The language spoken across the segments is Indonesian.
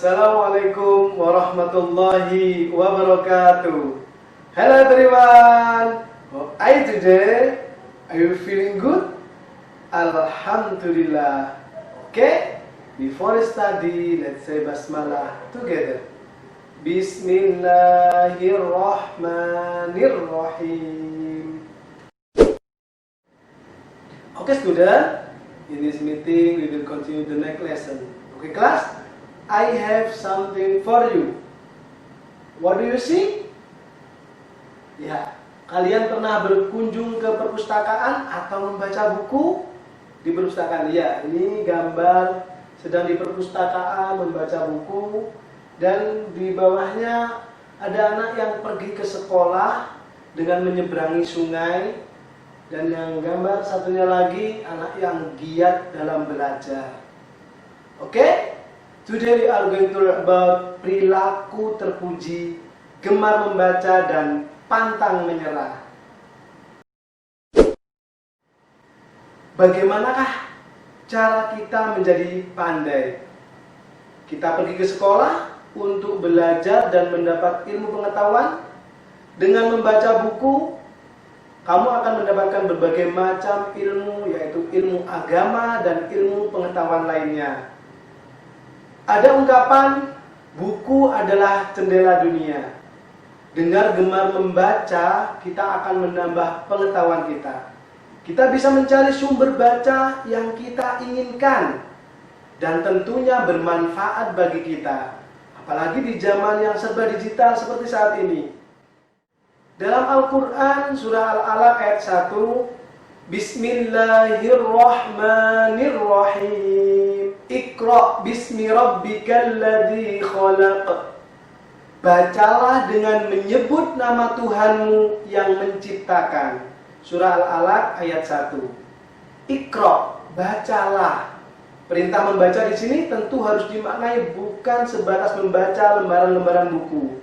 Assalamualaikum warahmatullahi wabarakatuh. Hello everyone. How are you today? Are you feeling good? Alhamdulillah. Okay? Before we study, let's say basmalah together. Bismillahirrahmanirrahim. Okay, student. In this meeting, we will continue the next lesson. Okay, class? I have something for you. What do you see? Ya, kalian pernah berkunjung ke perpustakaan atau membaca buku di perpustakaan? Ya, ini gambar sedang di perpustakaan membaca buku, dan di bawahnya ada anak yang pergi ke sekolah dengan menyeberangi sungai, dan yang gambar satunya lagi anak yang giat dalam belajar. Oke? Today we are going to learn about perilaku terpuji, gemar membaca, dan pantang menyerah. Bagaimanakah cara kita menjadi pandai? Kita pergi ke sekolah untuk belajar dan mendapat ilmu pengetahuan. Dengan membaca buku, kamu akan mendapatkan berbagai macam ilmu, yaitu ilmu agama dan ilmu pengetahuan lainnya. Ada ungkapan, buku adalah jendela dunia. Dengan gemar membaca, kita akan menambah pengetahuan kita. Kita bisa mencari sumber baca yang kita inginkan, dan tentunya bermanfaat bagi kita. Apalagi di zaman yang serba digital seperti saat ini. Dalam Al-Quran, surah Al-Alaq ayat 1, Bismillahirrahmanirrahim. Iqra bismi rabbikal ladzi khalaq. Bacalah dengan menyebut nama Tuhanmu yang menciptakan. Surah Al-Alaq ayat 1. Iqra, bacalah. Perintah membaca di sini tentu harus dimaknai bukan sebatas membaca lembaran-lembaran buku,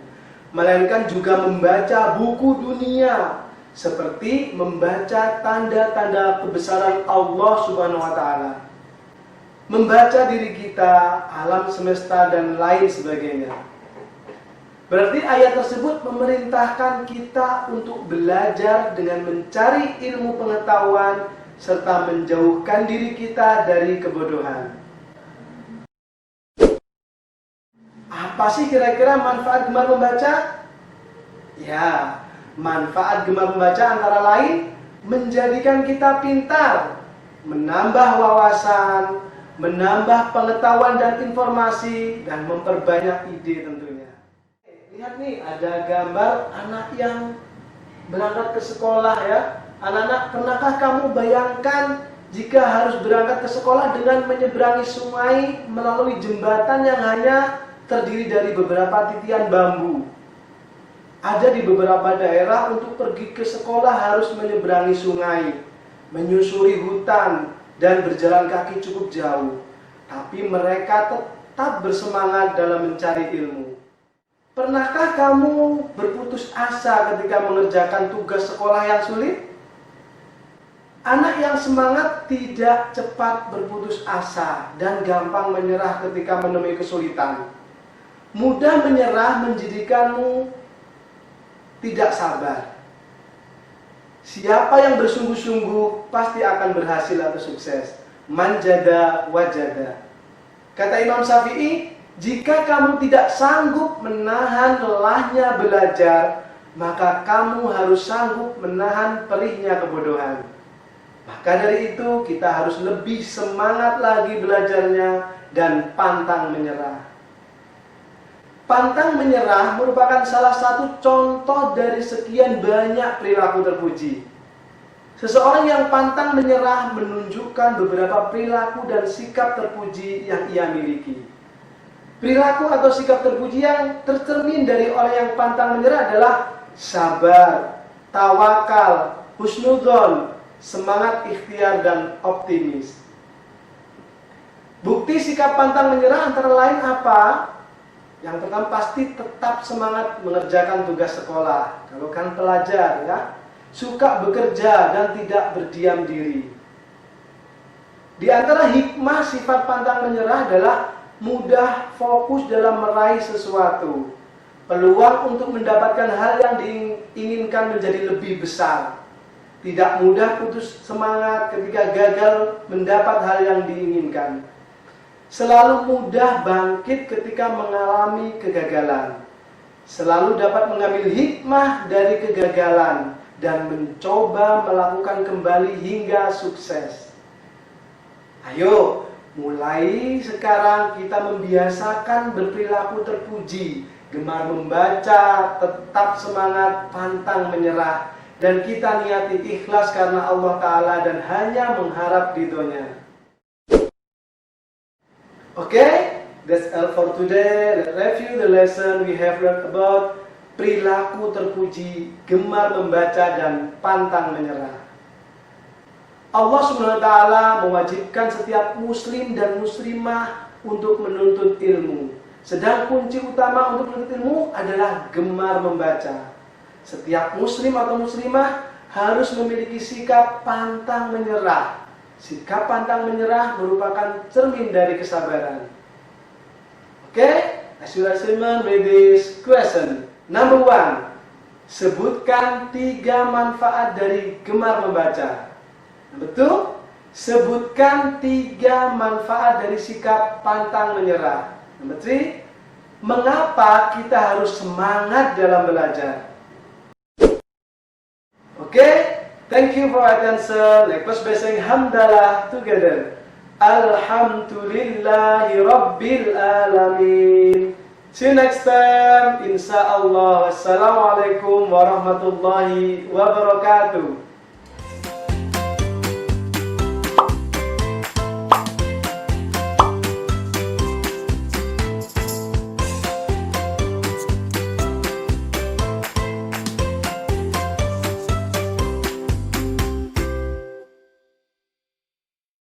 melainkan juga membaca buku dunia, seperti membaca tanda-tanda kebesaran Allah Subhanahu wa Ta'ala, membaca diri kita, alam semesta, dan lain sebagainya. Berarti ayat tersebut memerintahkan kita untuk belajar dengan mencari ilmu pengetahuan serta menjauhkan diri kita dari kebodohan. Apa sih kira-kira manfaat gemar membaca? Ya, manfaat gemar membaca antara lain menjadikan kita pintar, menambah wawasan, menambah pengetahuan dan informasi, dan memperbanyak ide tentunya. Lihat nih, ada gambar anak yang berangkat ke sekolah ya. Anak-anak, pernahkah kamu bayangkan jika harus berangkat ke sekolah dengan menyeberangi sungai melalui jembatan yang hanya terdiri dari beberapa titian bambu? Ada di beberapa daerah untuk pergi ke sekolah harus menyeberangi sungai, menyusuri hutan, dan berjalan kaki cukup jauh. Tapi mereka tetap bersemangat dalam mencari ilmu. Pernahkah kamu berputus asa ketika mengerjakan tugas sekolah yang sulit? Anak yang semangat tidak cepat berputus asa dan gampang menyerah ketika menemui kesulitan. Mudah menyerah menjadikanmu tidak sabar. Siapa yang bersungguh-sungguh pasti akan berhasil atau sukses. Manjada wajada. Kata Imam Syafi'i, jika kamu tidak sanggup menahan lelahnya belajar, maka kamu harus sanggup menahan perihnya kebodohan. Maka dari itu kita harus lebih semangat lagi belajarnya dan pantang menyerah. Pantang menyerah merupakan salah satu contoh dari sekian banyak perilaku terpuji. Seseorang yang pantang menyerah menunjukkan beberapa perilaku dan sikap terpuji yang ia miliki. Perilaku atau sikap terpuji yang tercermin dari orang yang pantang menyerah adalah sabar, tawakal, husnudzon, semangat ikhtiar, dan optimis. Bukti sikap pantang menyerah antara lain apa? Yang pertama, pasti tetap semangat mengerjakan tugas sekolah. Kalau kan pelajar ya, suka bekerja dan tidak berdiam diri. Di antara hikmah sifat pantang menyerah adalah mudah fokus dalam meraih sesuatu. Peluang untuk mendapatkan hal yang diinginkan menjadi lebih besar. Tidak mudah putus semangat ketika gagal mendapat hal yang diinginkan. Selalu mudah bangkit ketika mengalami kegagalan. Selalu dapat mengambil hikmah dari kegagalan dan mencoba melakukan kembali hingga sukses. Ayo, mulai sekarang kita membiasakan berperilaku terpuji, gemar membaca, tetap semangat, pantang menyerah, dan kita niati ikhlas karena Allah Ta'ala dan hanya mengharap ridhonya. Okay, that's all for today. Let's review the lesson we have learned about perilaku terpuji, gemar membaca, dan pantang menyerah. Allah SWT mewajibkan setiap muslim dan muslimah untuk menuntut ilmu. Sedang kunci utama untuk menuntut ilmu adalah gemar membaca. Setiap muslim atau muslimah harus memiliki sikap pantang menyerah. Sikap pantang menyerah merupakan cermin dari kesabaran. Okay, as you listen with this question. Number 1, sebutkan 3 manfaat dari gemar membaca. Number 2, sebutkan 3 manfaat dari sikap pantang menyerah. Number 3, mengapa kita harus semangat dalam belajar. Okay, thank you for attention. Let's say hamdalah together. Alhamdulillahi Rabbil Alamin. See you next time. Insyaallah. Wassalamualaikum warahmatullahi wabarakatuh.